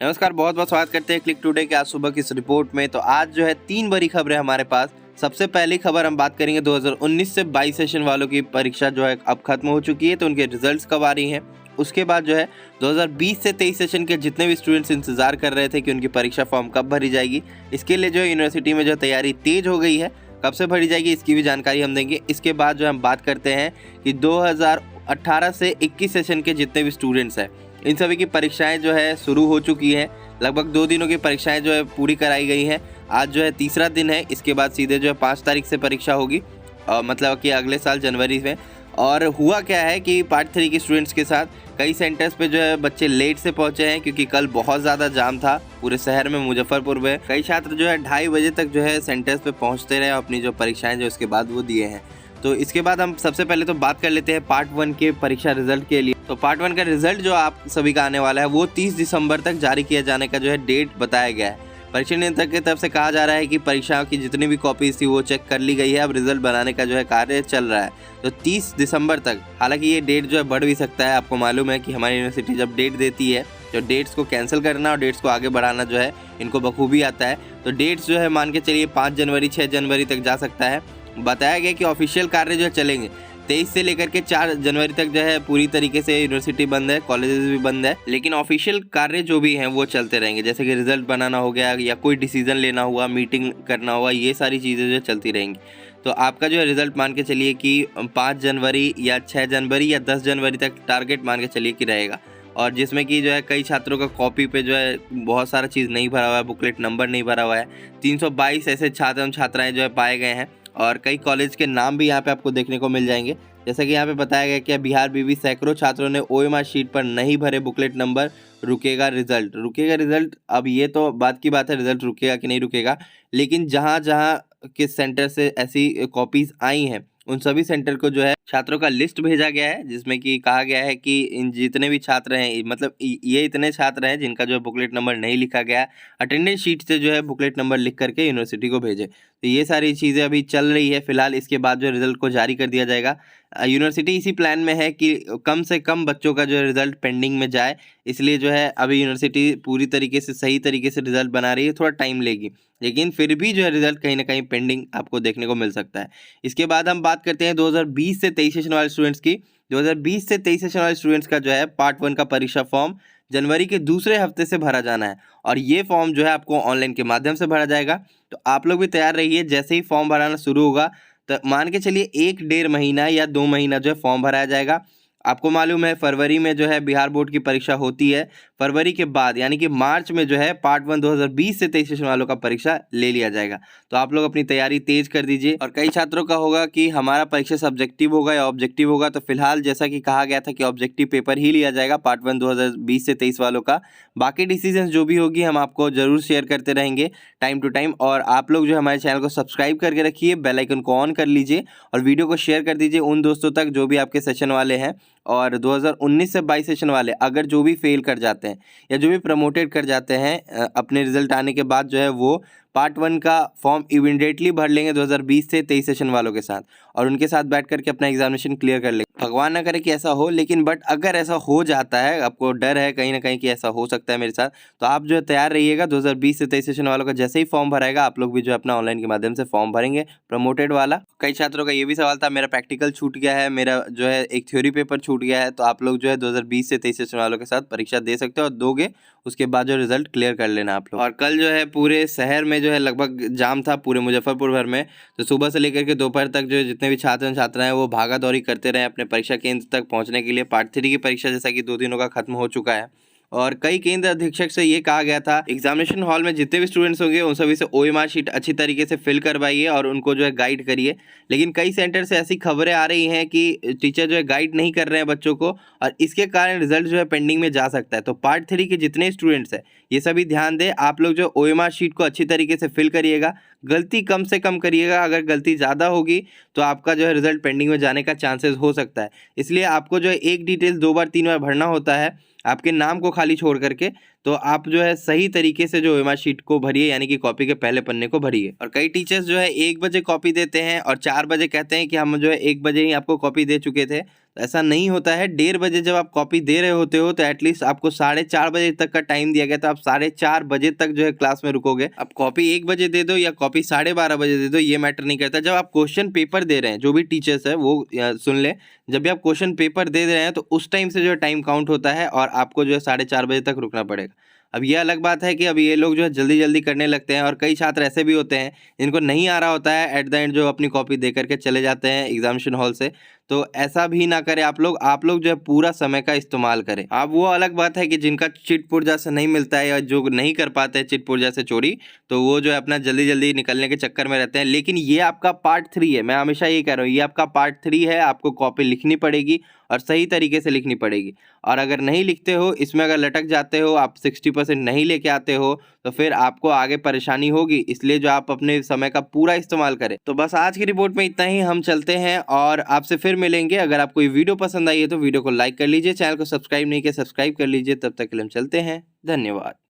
नमस्कार, बहुत बहुत स्वागत करते हैं क्लिक टुडे के आज सुबह की इस रिपोर्ट में। तो आज जो है 3 बड़ी खबरें हमारे पास। सबसे पहली खबर हम बात करेंगे 2019 से 22 सेशन वालों की परीक्षा जो है अब खत्म हो चुकी है, तो उनके रिजल्ट्स कब आ रही हैं। उसके बाद जो है 2020 से 23 सेशन के जितने भी स्टूडेंट्स इंतजार कर रहे थे कि उनकी परीक्षा फॉर्म कब भरी जाएगी, इसके लिए जो है यूनिवर्सिटी में जो तैयारी तेज हो गई है। कब से भरी जाएगी इसकी भी जानकारी हम देंगे। इसके बाद जो हम बात करते हैं कि 2018 से 21 सेशन के जितने भी स्टूडेंट्स हैं, इन सभी की परीक्षाएं जो है शुरू हो चुकी हैं। लगभग 2 दिनों की परीक्षाएं जो है पूरी कराई गई हैं। आज जो है तीसरा दिन है। इसके बाद सीधे जो है 5 तारीख से परीक्षा होगी, मतलब कि अगले साल जनवरी में। और हुआ क्या है कि पार्ट 3 के स्टूडेंट्स के साथ कई सेंटर्स पे जो है बच्चे लेट से पहुंचे हैं, क्योंकि कल बहुत ज़्यादा जाम था पूरे शहर में। मुजफ्फरपुर में कई छात्र जो है 2:30 बजे तक जो है सेंटर्स पे पहुंचते रहे, अपनी जो परीक्षाएं जो इसके बाद वो दिए हैं। तो इसके बाद हम सबसे पहले तो बात कर लेते हैं पार्ट 1 के परीक्षा रिजल्ट के लिए। तो पार्ट 1 का रिजल्ट जो आप सभी का आने वाला है वो 30 दिसंबर तक जारी किया जाने का जो है डेट बताया गया है। परीक्षा नियंत्रक की तरफ से कहा जा रहा है कि परीक्षाओं की जितनी भी कॉपीज थी वो चेक कर ली गई है। अब रिजल्ट बनाने का जो है कार्य चल रहा है, तो 30 दिसंबर तक। हालांकि ये डेट जो है बढ़ भी सकता है। आपको मालूम है कि हमारी यूनिवर्सिटी जब डेट देती है, जो डेट्स को कैंसिल करना और डेट्स को आगे बढ़ाना जो है इनको बखूबी आता है। तो डेट्स जो है मान के चलिए 5 जनवरी 6 जनवरी तक जा सकता है। बताया गया कि ऑफिशियल कार्य जो है चलेंगे 23 से लेकर के 4 जनवरी तक जो है पूरी तरीके से यूनिवर्सिटी बंद है, कॉलेजेस भी बंद है, लेकिन ऑफिशियल कार्य जो भी हैं वो चलते रहेंगे। जैसे कि रिजल्ट बनाना हो गया या कोई डिसीजन लेना हुआ, मीटिंग करना हुआ, ये सारी चीज़ें जो चलती रहेंगी। तो आपका जो है रिजल्ट मान के चलिए कि 5 जनवरी या 6 जनवरी या 10 जनवरी तक टारगेट मान के चलिए कि रहेगा। और जिसमें कि जो है कई छात्रों का कॉपी पे जो है बहुत सारा चीज़ नहीं भरा हुआ है, बुकलेट नंबर नहीं भरा हुआ है। 322 ऐसे छात्र एवं छात्राएँ जो है पाए गए हैं, और कई कॉलेज के नाम भी यहाँ पे आपको देखने को मिल जाएंगे। जैसा कि यहाँ पे बताया गया कि बिहार बीवी सैकड़ों छात्रों ने ओएमआर शीट पर नहीं भरे बुकलेट नंबर, रुकेगा रिजल्ट। अब ये तो बात की बात है, रिजल्ट रुकेगा कि नहीं रुकेगा, लेकिन जहाँ जहाँ किस सेंटर से ऐसी कॉपीज आई हैं उन सभी सेंटर को जो है छात्रों का लिस्ट भेजा गया है, जिसमें कि कहा गया है कि इन जितने भी छात्र हैं, मतलब ये इतने छात्र हैं जिनका जो है बुकलेट नंबर नहीं लिखा गया, अटेंडेंस शीट से जो है बुकलेट नंबर लिख करके यूनिवर्सिटी को भेजे। तो ये सारी चीज़ें अभी चल रही है फिलहाल। इसके बाद जो रिजल्ट को जारी कर दिया जाएगा। यूनिवर्सिटी इसी प्लान में है कि कम से कम बच्चों का जो है रिजल्ट पेंडिंग में जाए, इसलिए जो है अभी यूनिवर्सिटी पूरी तरीके से सही तरीके से रिजल्ट बना रही है। थोड़ा टाइम लेगी, लेकिन फिर भी जो है रिजल्ट कहीं ना कहीं पेंडिंग आपको देखने को मिल सकता है। इसके बाद हम बात करते हैं 2020 से 23 सेशन वाले स्टूडेंट्स की। 2020 से 23 सेशन वाले स्टूडेंट्स का जो है पार्ट 1 का परीक्षा फॉर्म जनवरी के दूसरे हफ्ते से भरा जाना है, और ये फॉर्म जो है आपको ऑनलाइन के माध्यम से भरा जाएगा। तो आप लोग भी तैयार रहिए। जैसे ही फॉर्म भराना शुरू होगा तो मान के चलिए 1-1.5 महीना या 2 महीना जो है फॉर्म भराया जाएगा। आपको मालूम है फरवरी में जो है बिहार बोर्ड की परीक्षा होती है। फरवरी के बाद यानी कि मार्च में जो है पार्ट 1 2020 से 23 सेशन वालों का परीक्षा ले लिया जाएगा। तो आप लोग अपनी तैयारी तेज कर दीजिए। और कई छात्रों का होगा कि हमारा परीक्षा सब्जेक्टिव होगा या ऑब्जेक्टिव होगा, तो फिलहाल जैसा कि कहा गया था कि ऑब्जेक्टिव पेपर ही लिया जाएगा पार्ट 1 2020 से 23 वालों का। बाकी डिसीजन जो भी होगी हम आपको जरूर शेयर करते रहेंगे टाइम टू टाइम। और आप लोग जो हमारे चैनल को सब्सक्राइब करके रखिए, बेल आइकन को ऑन कर लीजिए और वीडियो को शेयर कर दीजिए उन दोस्तों तक जो भी आपके सेशन वाले हैं। और 2019 से 22 सेशन वाले अगर जो भी फेल कर जाते हैं या जो भी प्रमोटेड कर जाते हैं, अपने रिजल्ट आने के बाद जो है वो पार्ट 1 का फॉर्म इमीडिएटली भर लेंगे 2020 से 23 सेशन वालों के साथ, और उनके साथ बैठ करके अपना एग्जामिनेशन क्लियर कर लेंगे। भगवान ना करे कि ऐसा हो, लेकिन बट अगर ऐसा हो जाता है, आपको डर है कहीं ना कहीं कि ऐसा हो सकता है मेरे साथ, तो आप जो है तैयार रहिएगा। 2020 से 23 सेशन वालों का जैसे ही फॉर्म भराएगा आप लोग भी जो है अपना ऑनलाइन के माध्यम से फॉर्म भरेंगे प्रमोटेड वाला। कई छात्रों का ये भी सवाल था, मेरा प्रैक्टिकल छूट गया है, मेरा जो है एक थ्योरी पेपर छूट गया है, तो आप लोग जो है 2020 से 23 सेशन वालों के साथ परीक्षा दे सकते हो और दोगे। उसके बाद जो रिजल्ट क्लियर कर लेना आप लोग। और कल जो है पूरे शहर में जो है लगभग जाम था, पूरे मुजफ्फरपुर भर में। तो सुबह से लेकर के दोपहर तक जो जितने भी छात्र छात्राएं वो भागा दौड़ी करते रहे अपने परीक्षा केंद्र तक पहुंचने के लिए। पार्ट 3 की परीक्षा जैसा कि 2 दिनों का खत्म हो चुका है, और कई केंद्र अधीक्षक से ये कहा गया था एग्जामिनेशन हॉल में जितने भी स्टूडेंट्स होंगे उन सभी से ओएमआर शीट अच्छी तरीके से फिल करवाइए और उनको जो है गाइड करिए। लेकिन कई सेंटर से ऐसी खबरें आ रही हैं कि टीचर जो है गाइड नहीं कर रहे हैं बच्चों को, और इसके कारण रिजल्ट जो है पेंडिंग में जा सकता है। तो पार्ट 3 के जितने स्टूडेंट्स हैं ये सभी ध्यान दें। आप लोग जो ओएमआर शीट को अच्छी तरीके से फिल करिएगा, गलती कम से कम करिएगा। अगर गलती ज़्यादा होगी तो आपका जो है रिजल्ट पेंडिंग में जाने का चांसेस हो सकता है। इसलिए आपको जो है एक डिटेल्स 2 बार 3 बार भरना होता है, आपके नाम को खाली छोड़ करके। तो आप जो है सही तरीके से जो ओएमआर शीट को भरिए, यानी कि कॉपी के पहले पन्ने को भरिए। और कई टीचर्स जो है 1 बजे कॉपी देते हैं और 4 बजे कहते हैं कि हम जो है 1 बजे ही आपको कॉपी दे चुके थे। ऐसा नहीं होता है। 1:30 बजे जब आप कॉपी दे रहे होते हो तो एटलीस्ट आपको 4:30 बजे तक का टाइम दिया गया, तो आप 4:30 बजे तक जो है क्लास में रुकोगे। अब कॉपी 1 बजे दे दो या कॉपी 12:30 बजे दे दो, ये मैटर नहीं करता। जब आप क्वेश्चन पेपर दे रहे हैं, जो भी टीचर्स है वो सुन ले, जब भी आप क्वेश्चन पेपर दे रहे हैं तो उस टाइम से जो है टाइम काउंट होता है और आपको जो है 4:30 बजे तक रुकना पड़ेगा। अब ये अलग बात है कि अब ये लोग जो है जल्दी जल्दी करने लगते हैं और कई छात्र ऐसे भी होते हैं जिनको नहीं आ रहा होता है, एट द एंड जो अपनी कॉपी दे करके चले जाते हैं एग्जामिनेशन हॉल से। तो ऐसा भी ना करें आप लोग जो है पूरा समय का इस्तेमाल करें। अब वो अलग बात है कि जिनका चिट पुर्जा से नहीं मिलता है या जो नहीं कर पाते हैं चिट पुर्जा से चोरी, तो वो जो है अपना जल्दी जल्दी निकलने के चक्कर में रहते हैं। लेकिन ये आपका पार्ट 3 है, मैं हमेशा ये कह रहा हूँ, ये आपका पार्ट 3 है। आपको कॉपी लिखनी पड़ेगी और सही तरीके से लिखनी पड़ेगी। और अगर नहीं लिखते हो, इसमें अगर लटक जाते हो, आप 60% नहीं लेके आते हो, तो फिर आपको आगे परेशानी होगी। इसलिए जो आप अपने समय का पूरा इस्तेमाल करें। तो बस आज की रिपोर्ट में इतना ही, हम चलते हैं और आपसे फिर मिलेंगे। अगर आपको ये वीडियो पसंद आई है तो वीडियो को लाइक कर लीजिए, चैनल को सब्सक्राइब नहीं किया सब्सक्राइब कर लीजिए। तब तक के लिए हम चलते हैं, धन्यवाद।